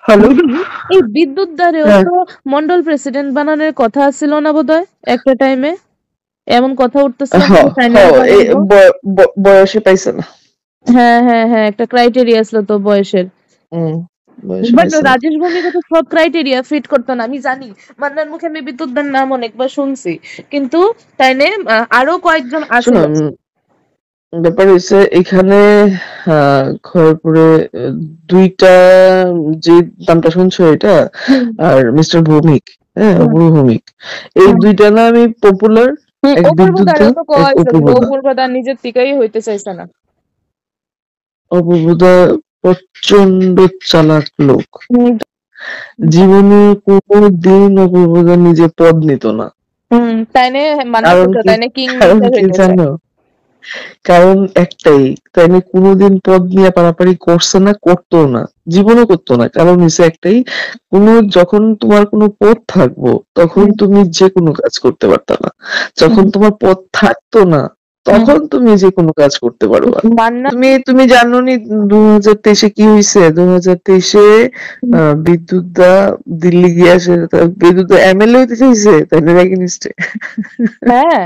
Hello. এই বিদ্যুৎ দ্বারেও হ্যাঁ, তো মন্ডল প্রেসিডেন্ট বানানোর কথা ছিল না বোধহয় একটা টাইমে? এমন কথা উঠতেছিল হ নাকি হ ফাইনালে এই বানাইবো? বয়সে পাইছে না। হ্যাঁ, হ্যাঁ, হ্যাঁ, একটা ক্রাইটেরিয়া ছিল তো বয়সের। হুম, বয়সে বাট পাইছে না। রাজেশ ভৌমিক তো সব ক্রাইটেরিয়া ফিট করতো না, আমি জানি। মান্নার মুখে আমি বিদ্যুৎদার নাম অনেকবার শুনছি, কিন্তু তাইনে আরো কয়েকজন শোনো, আছিল। ব্যাপার হইছে এখানে খয়রপুরে ২ টা যে নামটা শুনছো এটা হুম, আর মিস্টার ভৌমিক, হ্যাঁ? হুম, অপূর্ব ভৌমিক। এই হুম। ২ টা নামই পপুলার, এক অপূর্ব বিদ্যুৎ দা, দ্বারেও তো এক কওয়া হয়েছে, কিন্তু অপূর্ব দা। অপূর্ব দা নিজের থেকেই হইতে চাইছে না। অপূর্ব দা প্রচন্ড চালাক লোক। হুম, জীবনে কোনদিন অপূর্ব দা নিজে পদ নিত না। তাইনে মান্না কারণ করতো, কি তাইনে কিং কারণ মেকার কি হইতে চায়। জানো? কারণ একটাই, তাইলে কোনোদিন পদ নিয়ে পারাপারি করছে না, করতো না, জীবনও করতো না। কারণ হচ্ছে একটাই, যখন তোমার কোনো পদ থাকবো তখন হুম, তুমি যে কোনো কাজ করতে পারতা না। যখন হুম, তোমার পদ থাকতো না হুম। তখন তুমি যে কোনো কাজ করতে পারবা। মান্না। তুমি জানোনি 2023-এ কি হইছে? 2023-এ বিদ্যুৎ দা দিল্লি গিয়া বিদ্যুৎ দা এমএলএ হইতে চাইছে তাই না, এগেইনস্টে। হ্যাঁ।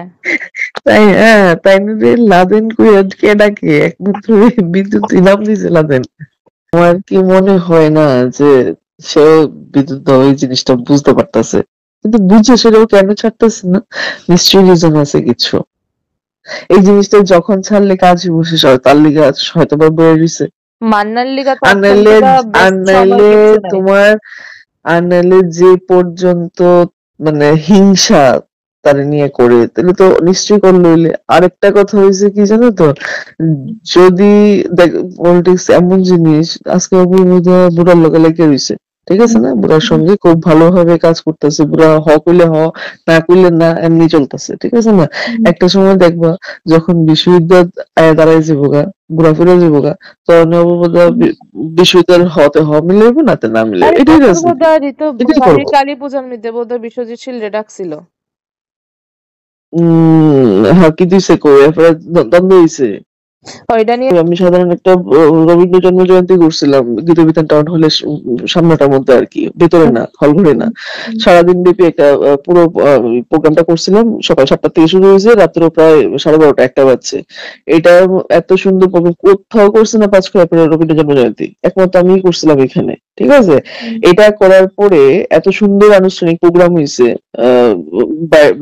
তাই হ্যাঁ, তাই নিয়ে লাদেন কইয়া কে ডাকে? একমাত্র এই বিদ্যুৎ ইনাম দিছে লাদেন। আমার কি মনে হয় না যে সেও বিদ্যুৎ দা ওই জিনিসটা বুঝতে পারতাছে, কিন্তু বুঝে সেটাও কেন ছাড়তেছে না? নিশ্চয়ই রিজন আছে কিছু। এই জিনিসটা যখন ছাড়লে কাজ বসে তার লিগে হয়তো বা বয়ে রইছে। মান্নার লিগা তো আর এখন নাইলে লিগা আর বেস্ট সময় নাইলে কিচ্ছু নাই। তোমার আর নাইলে যে পর্যন্ত মানে হিংসা তারে নিয়ে করে, তাহলে তো নিশ্চয়ই করলো হইলে। আরেকটা কথা হয়েছে কি জানো তো, উম, যদি দেখ, পলিটিক্স এমন জিনিস, আজকে বুড়ার লোকে লেগে রয়েছে, ঠিক আছে হুম, না? বুড়ার সঙ্গে খুব ভালোভাবে কাজ করতেছে, বুড়া হ কইলে হ, না কইলে না, এমনি চলতেছে, ঠিক আছে না? হুম। একটা সময় দেখবা যখন বিশ্ববিদ্যালয় দাঁড়ায় যাবো গা, বুড়া ফিরে যাবো গা, তখন বিশ্ববিদ্যালয় হতে মিলাইবো, নাতে না মিলাইবো, আরে এটাই অপূর্ব রাজনীতি, দারই তো এটাই বাড়ির করবো। কালী পূজার মধ্যে বোধহয় বিশ্বজিৎ শিল্ডে ডাকছিল। হ্যাঁ, কি দিছে কই? এরপরে দ্বন্দ্ব হইছে। ওইটা নিয়ে। আমি সাধারণ একটা রবীন্দ্র জন্মজয়ন্তী করছিলাম গীতবিতান টাউন হলের সামনেটার মধ্যে আর কি, ভেতরে না, হল ঘরে না। হুম, হুম, সারাদিন ব্যাপী একটা পুরো প্রোগ্রামটা করছিলাম। সকাল 7টা থেকে শুরু হয়েছে, রাত্র প্রায় 12:30 1টা বাজছে। এটা এত সুন্দর প্রোগ্রাম কোথাও করছে না পাঁচখায়া রবীন্দ্র জন্মজয়ন্তী, একমাত্র আমিই করছিলাম এখানে, ঠিক আছে? হুম। এটা করার পরে এত সুন্দর আনুষ্ঠানিক প্রোগ্রাম হয়েছে। আহ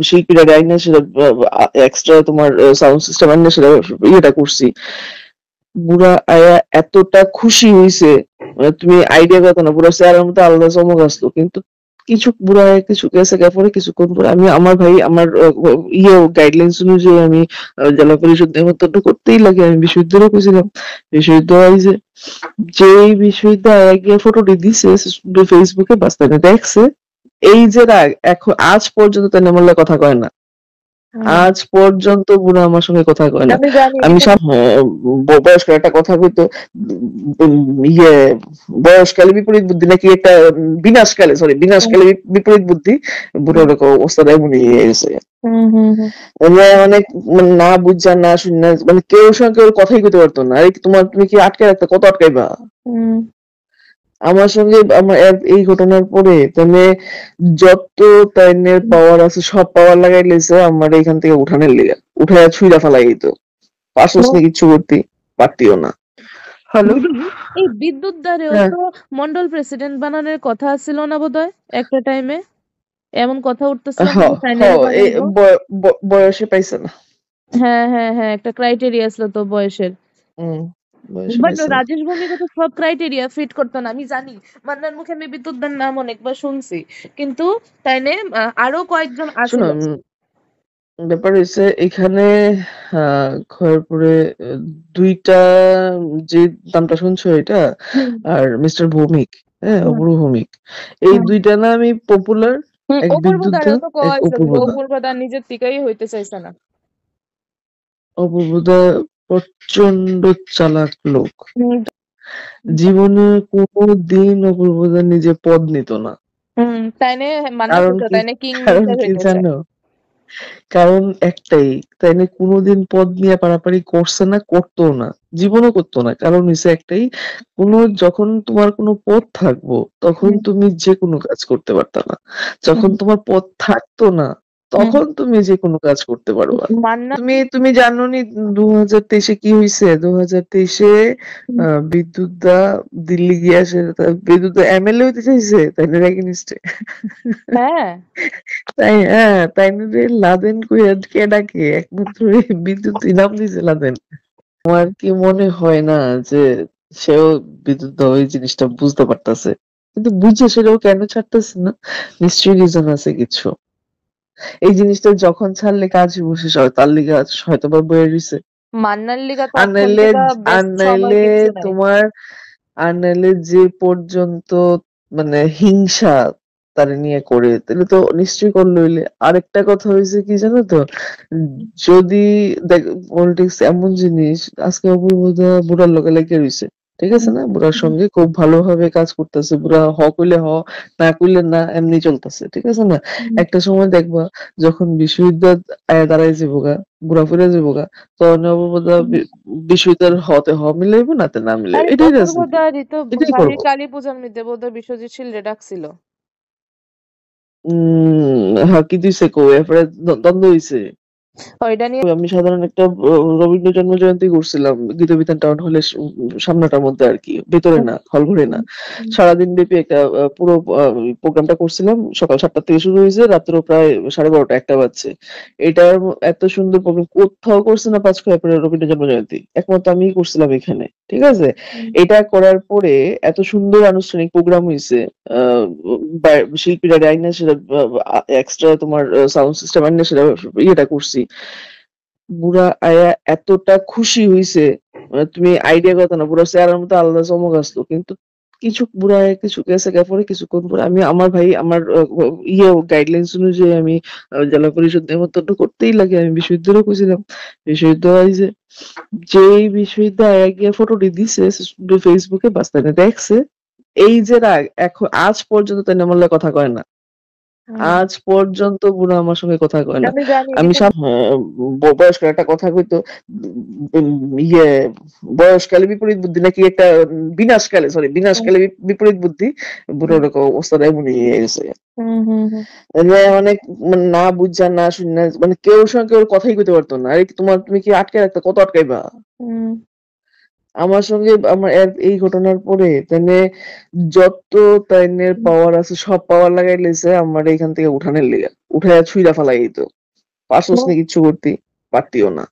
শিল্পীরা গাইনা সেটা এক্সট্রা তোমার সাউন্ড সিস্টেম আইনা সেটা ইয়েটা করছি। বুড়া আয়া এতটা খুশি হইছে, মানে তুমি আইডিয়া করতে না, বুড়া চেহারার মধ্যে আলাদা চমক আসলো। কিন্তু বুড়া আয়া কিছু গেছে গা পরে, কিছুক্ষণ পরে আমি আমার ভাই আমার গাইডলাইন্স অনুযায়ী আমি জেলা পরিষদ নেমন্তন্ন করতেই লাগে, আমি বিশ্ববিদ্যালয়ে গেছিলাম। বিশ্ববিদ্যালয় যে যেই বিশ্ববিদ্যালয়ে গিয়ে ফটোটি দিছে ফেসবুকে, বাস্তবে দেখছে এই যে রাগ, এখন আজ পর্যন্ত তার নামে কথা কয় না। হুম। আজ পর্যন্ত বুড়ো আমার সঙ্গে কথা কয় না। আমি জানি আমি এটা। বয়স্ক একটা কথা কইতো, ইয়ে বয়সকালে বিপরীত বুদ্ধি নাকি একটা, বিনাশকালে, সরি, হুম, বিনাশকালে বিপরীত বুদ্ধি। বুড়োর অবস্থাটা এমনই হয়ে গেছে। হুম, হুম, হুম, মানে অনেক, মানে না বুঝা না শুনে, মানে কেউ সঙ্গে কেউ কথাই কইতে পারতো না। এই তুমি কি আটকে রাখতে, কত আটকাইবা? হুম। আমার সঙ্গে আমার এই ঘটনার পরে তাহলে যত তাইনের পাওয়ার আছে সব পাওয়ার লাগাই লইছে আমার এখান থেকে উঠানের লিগা, উঠায় ছুঁড়া ফেলাই দিত। পারছস হুম। না কিচ্ছু করতে, পারতিও না। হ্যালো। এই বিদ্যুৎ দ্বারেও হ্যাঁ, তো মন্ডল প্রেসিডেন্ট বানানোর কথা ছিল না বোধহয় একটা টাইমে? এমন কথা উঠতেছিল হ নাকি হ ফাইনালে এই বানাইবো? বয়সে পাইছে না। হ্যাঁ, হ্যাঁ, হ্যাঁ, একটা ক্রাইটেরিয়া ছিল তো বয়সের। হুম, বয়সে বাট পাইছে না। রাজেশ ভৌমিক তো সব ক্রাইটেরিয়া ফিট করতো না, আমি জানি। মান্নার মুখে আমি বিদ্যুৎদার নাম অনেকবার শুনছি, কিন্তু তাইনে আরো কয়েকজন শোনো, আছিল। ব্যাপার হইছে এখানে খয়রপুরে ২ টা যে নামটা শুনছো এটা হুম, আর মিস্টার ভৌমিক, হ্যাঁ? হুম, অপূর্ব ভৌমিক। এই হুম, ২ টা নামই পপুলার, এক অপূর্ব বিদ্যুৎ দা, দ্বারেও তো কওয়া এক হয়েছে, অপূর্ব কিন্তু দা। অপূর্ব দা নিজের থেকেই হইতে চাইছে না। অপূর্ব দা প্রচন্ড চালাক লোক। হুম, জীবনে কোনদিন অপূর্ব দা নিজে পদ নিত না। হুম। তাইনে মান্না কারণ করতো, কি তাইনে কিং কারণ মেকার কি হইতে চায়। জানো? কারণ একটাই, তাই না? কোনোদিন পদ নিয়ে পারাপারি করছে না, করতোও না। জীবনও করতো না। কারণ হইছে একটাই, যখন তোমার কোনো পদ থাকবো, তখন হুম, তুমি যেকোনো কাজ করতে পারতা না। হুম, যখন তোমার পদ থাকতো না, হুম। তখন তুমি যেকোনো কাজ করতে পারবা। মান্নান। তুমি জানোনি 2023 এ কি হইছে? 2023 এ হুম, বিদ্যুৎ দা দিল্লি গিয়া বিদ্যুৎ দা এমএলএ হইতে চাইছে, তাই না? এগেইনস্টে। হ্যাঁ। তাই হ্যাঁ, তাই না রে? লাদেন কইরা কে ডাকে? একমাত্র এই বিদ্যুৎই নাম দিছে লাদেন। আমার কি মনে হয় না যে সেও, বিদ্যুৎ দা ওই জিনিসটা বুঝতে পারতাছে। কিন্তু বুঝে সেটাও কেন ছাড়তেছে না? নিশ্চয়ই রিজন আছে কিছু। এই জিনিসটা যখন ছাড়লে কাজ শেষ হয়, তার লিগা হয়তোবা বইয়া রইছে। মান্নার লিগা তো আর এখন নাইলে থেকে আর বেস্ট সময় নাইলে কিচ্ছু নাই। তোমার আর নাইলে যে পর্যন্ত মানে হিংসা তারে নিয়ে করে, তাহলে তো নিশ্চয়ই করলো হইলে। আরেকটা কথা হয়েছে কি জানো তো, যদি দেখ, পলিটিক্স এমন জিনিস, আজকে অপূর্বদা বুড়ার লগে লেগে রইছে, ঠিক আছে হুম, না? বুড়ার হুম, সঙ্গে খুব ভালোভাবে কাজ করতেছে, বুড়া হ কইলে হ, না কইলে না, এমনি চলতেছে, ঠিক আছে না? হুম। একটা সময় দেখবা, যখন বিশ্ববিদ্যালয় আয়া দাঁড়ায় যাবোগা, বুড়া ফুরে যাবোগা, তখন অপূর্বদা হুম। বিশ্ববিদ্যালয়ের হতে হ মিলাইবো, নাতে না মিলাইবো, আরে এটাই রাজনীতি, অপূর্বদারই তো এটাই বাড়ির করবো। কালী পূজা নিতে বোধহয় বিশ্বজিৎ শিলরে ডাকছিল। হ্যাঁ, কি দিছে কো, এরপরে দ্বন্দ্ব হইছে। ওইটা নিয়ে। আমি সাধারণ একটা রবীন্দ্র জন্মজয়ন্তী করছিলাম গীতবিতান টাউন হলের সামনাটার মধ্যে আর কি, ভেতরে হুম, না, হল ঘরে না। হুম, হুম। সারাদিন ব্যাপী একটা পুরো প্রোগ্রামটা করছিলাম। সকাল 7টা থেকে শুরু হয়েছে, রাত্র প্রায় 12:30 1টা বাজছে। এটার এত সুন্দর প্রোগ্রাম কোথাও করছে না, পাঁচখায় রবীন্দ্র জন্মজয়ন্তী একমাত্র আমিই করছিলাম এখানে, ঠিক আছে? হুম। এটা করার পরে এত সুন্দর আনুষ্ঠানিক প্রোগ্রাম হইছে। আহ শিল্পীরা আইনা সেটা এক্সট্রা তোমার সাউন্ড সিস্টেম আইনা সেটা ইয়েটা করছি। বুড়া আয়া এতটা খুশি হইছে, মানে তুমি আইডিয়া করতে না, বুড়া চেহারার মধ্যে আলাদা চমক আসতো। কিন্তু কিছু বুড়া আয়া কিছু গেছে গা, পরে কিছুক্ষণ পরে আমি আমার ভাই আমার গাইডলাইনস অনুযায়ী আমি জেলা পরিষদ নেমন্তন্ন করতেই লাগে, আমি বিশ্ববিদ্যালয়ে কইছিলাম। বিশ্ববিদ্যালয় আইছে, যেই বিশ্ববিদ্যালয়ে আয়া গিয়া ফটোটি দিছে ফেসবুকে, বাস তাই দেখছে। এই যে রাগ, এখন আজ পর্যন্ত তাই আমার লগে কথা কয় না। হুম। আজ পর্যন্ত বুড়ো আমার সঙ্গে কথা কয় না। আমি জানি আমি রিসেন্ট। বয়স্ক একটা কথা কইতো, ইয়ে, বয়সকালে বিপরীত বুদ্ধি নাকি একটা, বিনাশকালে, সরি, বিনাশকালে বিপরীত বুদ্ধি। বুড়োর অবস্থাটা এমনই হয়ে গেছে। হুম, হুম, হুম, যে অনেক মানে না বুঝা না শুনে, মানে কেউ সঙ্গে কেউ কথাই কইতে পারতো না। আরে তুমি কি আটকে রাখতে, কত আটকাইবা? হুম। আমার সঙ্গে আমার এই ঘটনার পরে তাইলে যত তাইনের পাওয়ার আছে সব পাওয়ার লাগাই লইছে আমার এখান থেকে উঠানের লিগা। উঠাইয়া ছুঁইড়া ফালাই দিত। পারছোস হুম। নি কিচ্ছু করতি? পারতিও না।